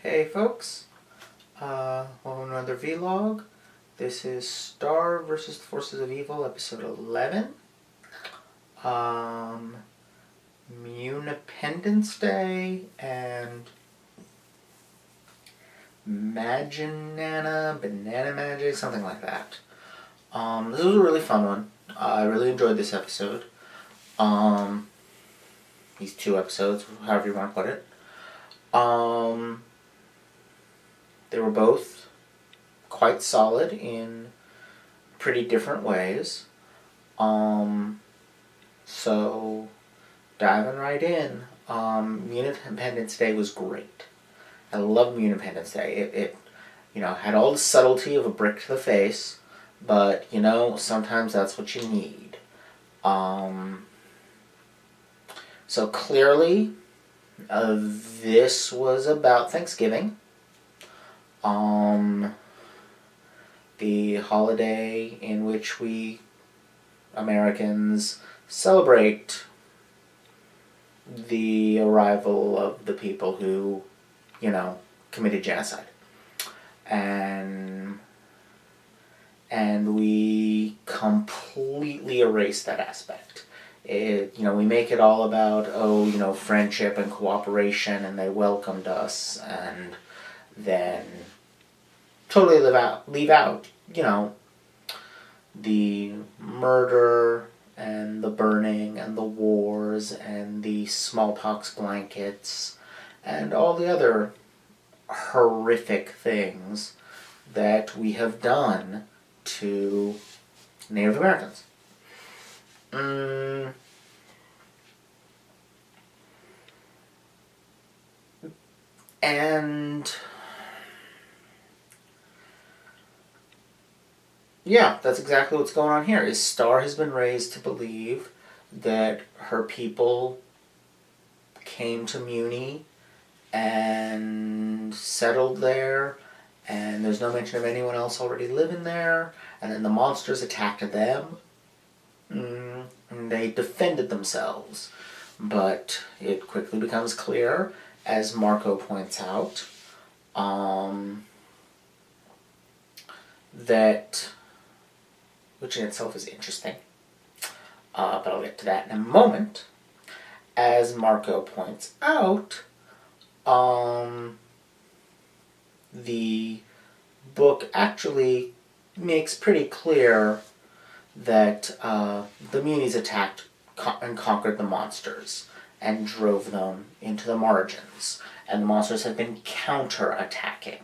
Hey folks, welcome to another vlog. This is Star versus the Forces of Evil, episode 11. Mewnipendence Day and Banana Magic, something like that. This was a really fun one. I really enjoyed this episode. These two episodes, however you want to put it. They were both quite solid in pretty different ways. So diving right in, Mewnipendence Day was great. I love Mewnipendence Day. It had all the subtlety of a brick to the face, but sometimes that's what you need. So clearly, this was about Thanksgiving. The holiday in which we Americans celebrate the arrival of the people who, committed genocide. And we completely erase that aspect. We make it all about, friendship and cooperation, and they welcomed us, and then totally leave out, the murder and the burning and the wars and the smallpox blankets and all the other horrific things that we have done to Native Americans. And yeah, that's exactly what's going on here. Is Star has been raised to believe that her people came to Muni and settled there, and there's no mention of anyone else already living there, and then the monsters attacked them, and they defended themselves. But it quickly becomes clear, as Marco points out, that, which in itself is interesting, but I'll get to that in a moment. As Marco points out, the book actually makes pretty clear that the Munis attacked and conquered the monsters and drove them into the margins, and the monsters have been counter-attacking.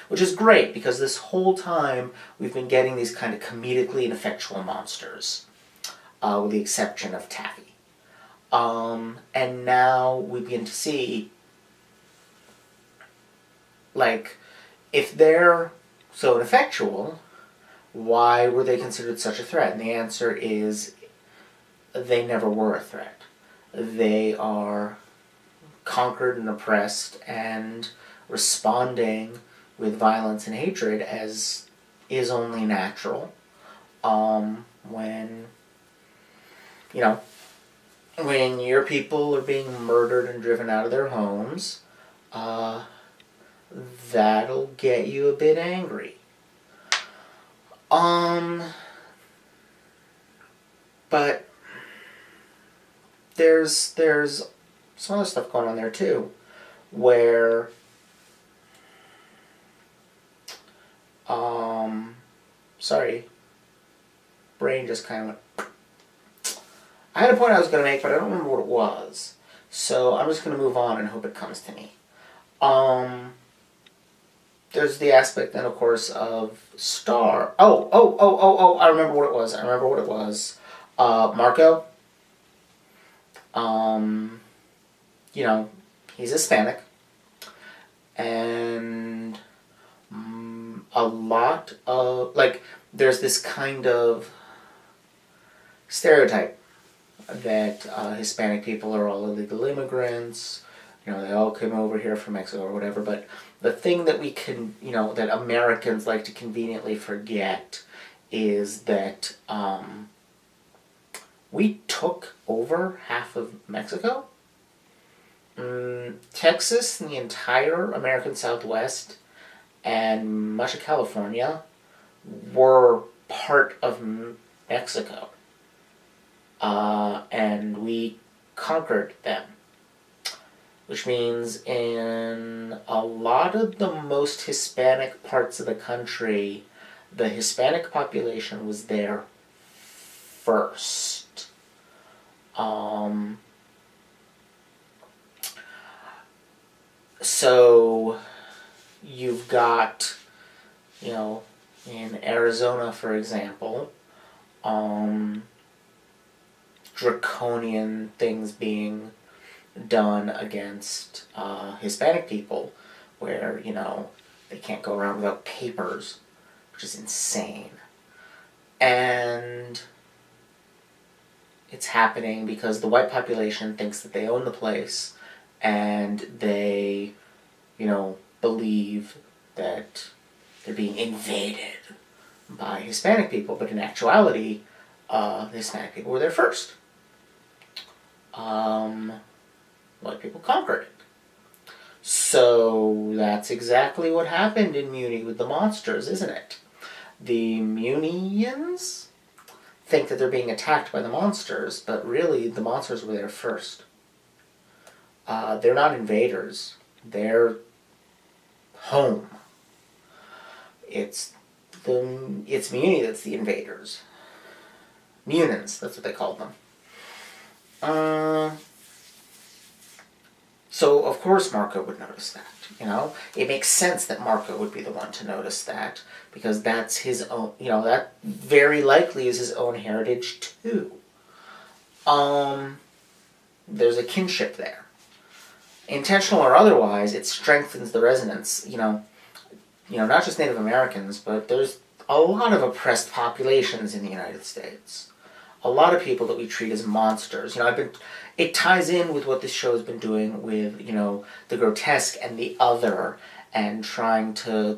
Which is great, because this whole time we've been getting these kind of comedically ineffectual monsters, with the exception of Taffy. And now we begin to see, if they're so ineffectual, why were they considered such a threat? And the answer is, they never were a threat. They are conquered and oppressed and responding with violence and hatred, as is only natural, when your people are being murdered and driven out of their homes, that'll get you a bit angry. But there's some other stuff going on there too, where sorry, brain just kind of went. I had a point I was going to make, but I don't remember what it was, so I'm just going to move on and hope it comes to me. There's the aspect then, of course, of Star. I remember what it was. Marco, he's Hispanic, and a lot of, there's this kind of stereotype that Hispanic people are all illegal immigrants, they all came over here from Mexico or whatever, but the thing that we can, that Americans like to conveniently forget is that we took over half of Mexico. Texas and the entire American Southwest and much of California were part of Mexico. And we conquered them. Which means in a lot of the most Hispanic parts of the country, the Hispanic population was there first. So you've got, in Arizona, for example, draconian things being done against Hispanic people, where, they can't go around without papers, which is insane. And it's happening because the white population thinks that they own the place, and they, believe that they're being invaded by Hispanic people, but in actuality, the Hispanic people were there first. White people conquered it. So that's exactly what happened in Muni with the monsters, isn't it? The Munians think that they're being attacked by the monsters, but really the monsters were there first. They're not invaders. They're home. It's Muni that's the invaders. Munins, that's what they called them. So, of course, Marco would notice that, It makes sense that Marco would be the one to notice that, because that's his own, that very likely is his own heritage, too. There's a kinship there. Intentional or otherwise, it strengthens the resonance, not just Native Americans, but there's a lot of oppressed populations in the United States. A lot of people that we treat as monsters. It ties in with what this show has been doing with, the grotesque and the other, and trying to,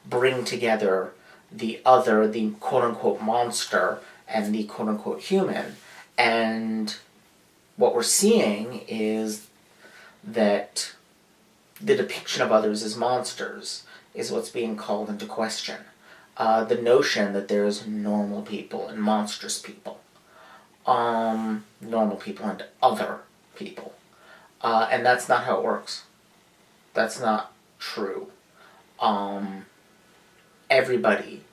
bring together the other, the quote-unquote monster, and the quote-unquote human. And what we're seeing is that the depiction of others as monsters is what's being called into question. The notion that there's normal people and monstrous people. Normal people and other people. And that's not how it works. That's not true. Everybody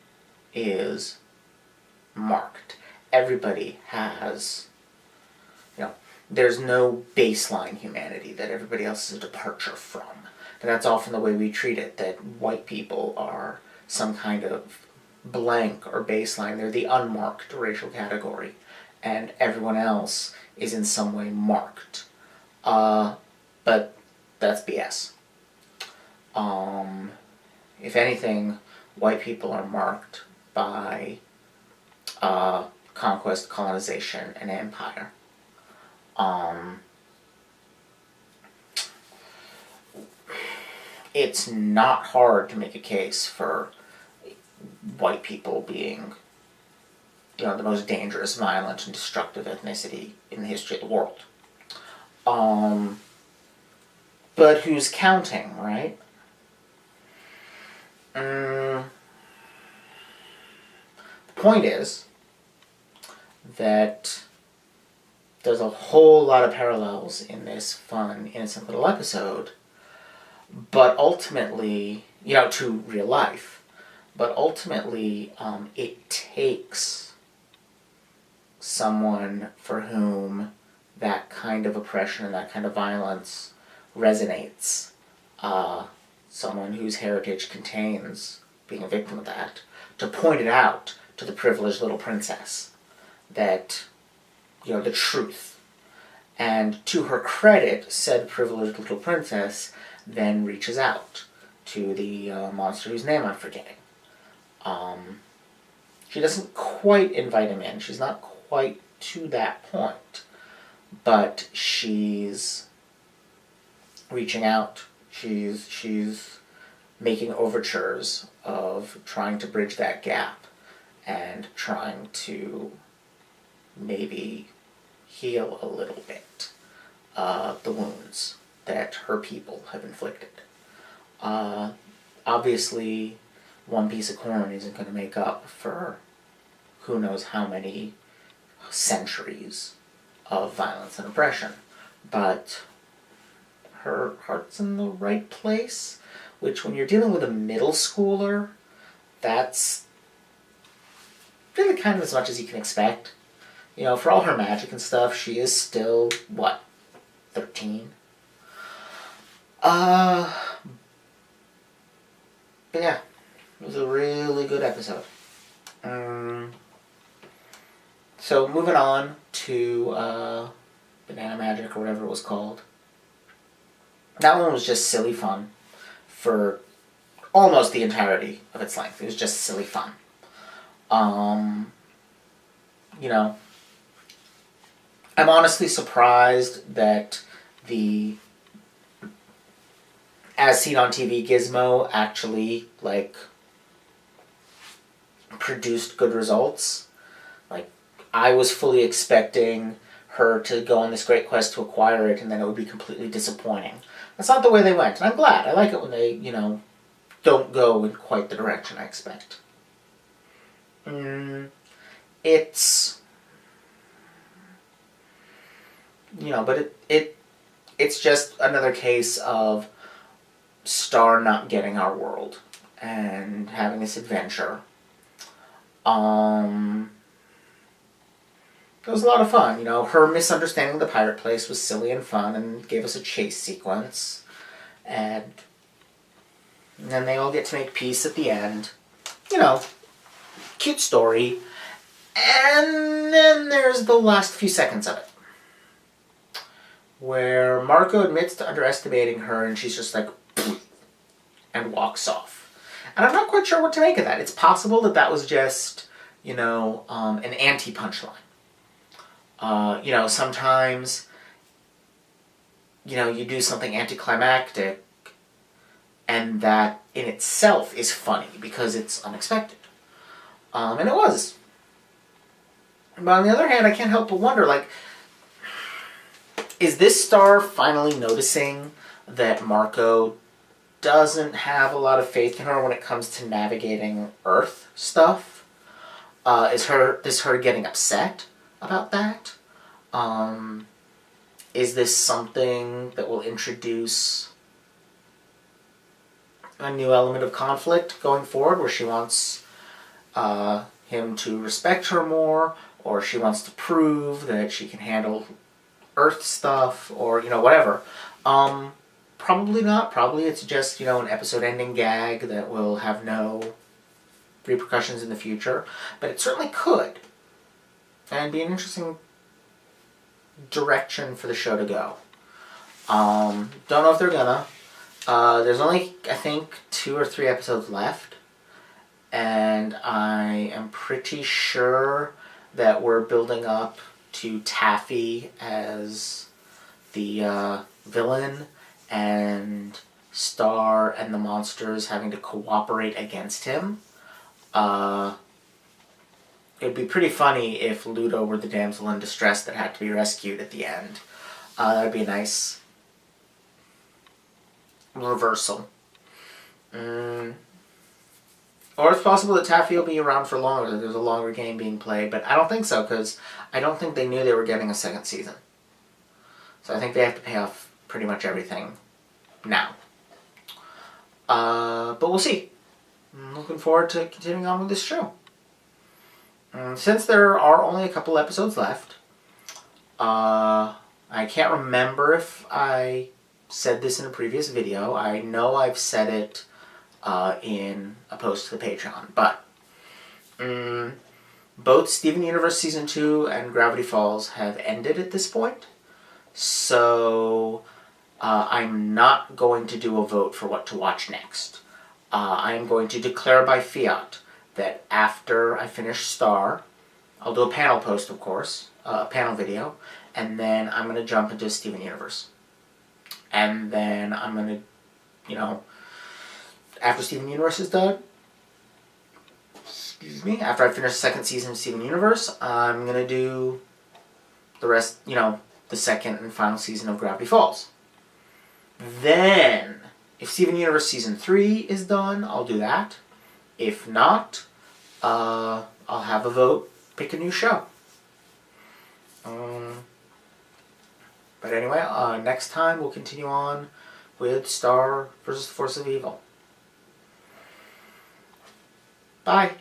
is marked. Everybody has, there's no baseline humanity that everybody else is a departure from. And that's often the way we treat it, that white people are some kind of blank or baseline. They're the unmarked racial category. And everyone else is in some way marked. But that's BS. If anything, white people are marked by conquest, colonization, and empire. It's not hard to make a case for white people being, the most dangerous, violent, and destructive ethnicity in the history of the world. But who's counting, right? The point is that there's a whole lot of parallels in this fun, innocent little episode, but ultimately, to real life, but ultimately, it takes someone for whom that kind of oppression and that kind of violence resonates, someone whose heritage contains being a victim of that, to point it out to the privileged little princess that, the truth. And to her credit, said privileged little princess then reaches out to the monster whose name I'm forgetting. She doesn't quite invite him in. She's not quite to that point. But she's reaching out. She's making overtures of trying to bridge that gap and trying to maybe heal a little bit the wounds that her people have inflicted. Obviously, one piece of corn isn't going to make up for who knows how many centuries of violence and oppression, but her heart's in the right place, which when you're dealing with a middle schooler, that's really kind of as much as you can expect. You know, for all her magic and stuff, she is still, 13? But yeah, it was a really good episode. So moving on to Banagic or whatever it was called. That one was just silly fun for almost the entirety of its length. It was just silly fun. You know, I'm honestly surprised that the As Seen on TV Gizmo actually, produced good results. I was fully expecting her to go on this great quest to acquire it, and then it would be completely disappointing. That's not the way they went, and I'm glad. I like it when they, don't go in quite the direction I expect. It's... but it's just another case of Star not getting our world and having this adventure. It was a lot of fun, her misunderstanding the pirate place was silly and fun and gave us a chase sequence. And then they all get to make peace at the end. Cute story. And then there's the last few seconds of it, where Marco admits to underestimating her and she's just like, and walks off. And I'm not quite sure what to make of that. It's possible that was just, an anti-punchline. Sometimes, you do something anticlimactic and that in itself is funny because it's unexpected. And it was. But on the other hand, I can't help but wonder, is this Star finally noticing that Marco doesn't have a lot of faith in her when it comes to navigating Earth stuff? Is her getting upset about that? Is this something that will introduce a new element of conflict going forward, where she wants him to respect her more, or she wants to prove that she can handle Earth stuff, or, whatever? Probably not. Probably it's just, an episode-ending gag that will have no repercussions in the future. But it certainly could. And be an interesting direction for the show to go. Don't know if they're gonna. There's only, I think, 2 or 3 episodes left. And I am pretty sure that we're building up to Taffy as the villain, and Star and the monsters having to cooperate against him. It'd be pretty funny if Ludo were the damsel in distress that had to be rescued at the end. That'd be a nice reversal. Or it's possible that Taffy will be around for longer, that there's a longer game being played, but I don't think so, because I don't think they knew they were getting a second season. So I think they have to pay off pretty much everything now. But we'll see. I'm looking forward to continuing on with this show. Since there are only a couple episodes left, I can't remember if I said this in a previous video. I know I've said it in a post to the Patreon, but both Steven Universe Season 2 and Gravity Falls have ended at this point, so I'm not going to do a vote for what to watch next. I'm going to declare by fiat that after I finish Star, I'll do a panel post, of course, a panel video, and then I'm going to jump into Steven Universe. And then I'm going to, after Steven Universe is done, after I finish the second season of Steven Universe, I'm going to do the rest, the second and final season of Gravity Falls. Then, if Steven Universe Season 3 is done, I'll do that. If not, I'll have a vote, pick a new show. But anyway, next time we'll continue on with Star versus Force of Evil. Bye.